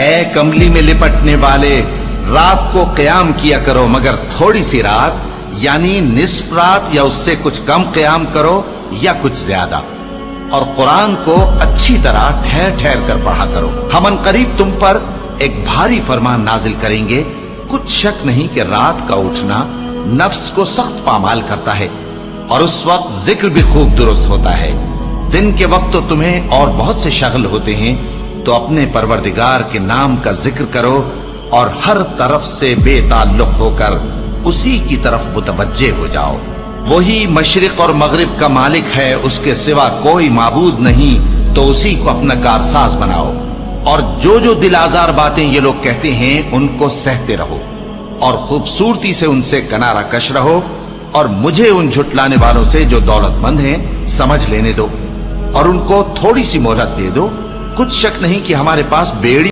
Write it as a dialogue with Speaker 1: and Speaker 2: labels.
Speaker 1: اے کملی میں لپٹنے والے، رات کو قیام کیا کرو مگر تھوڑی سی رات، یعنی نصف رات یا اس سے کچھ کم قیام کرو یا کچھ زیادہ، اور قرآن کو اچھی طرح ٹھہر ٹھہر کر پڑھا کرو۔ ہم ان قریب تم پر ایک بھاری فرمان نازل کریں گے، کچھ شک نہیں کہ رات کا اٹھنا نفس کو سخت پامال کرتا ہے، اور اس وقت ذکر بھی خوب درست ہوتا ہے۔ دن کے وقت تو تمہیں اور بہت سے شغل ہوتے ہیں، تو اپنے پروردگار کے نام کا ذکر کرو اور ہر طرف سے بے تعلق ہو کر اسی کی طرف متوجہ ہو جاؤ۔ وہی مشرق اور مغرب کا مالک ہے، اس کے سوا کوئی معبود نہیں، تو اسی کو اپنا کارساز بناؤ۔ اور جو دل آزار باتیں یہ لوگ کہتے ہیں ان کو سہتے رہو، اور خوبصورتی سے ان سے کنارہ کش رہو، اور مجھے ان جھٹلانے والوں سے جو دولت مند ہیں سمجھ لینے دو، اور ان کو تھوڑی سی مہلت دے دو۔ کچھ شک نہیں کہ ہمارے پاس بیڑی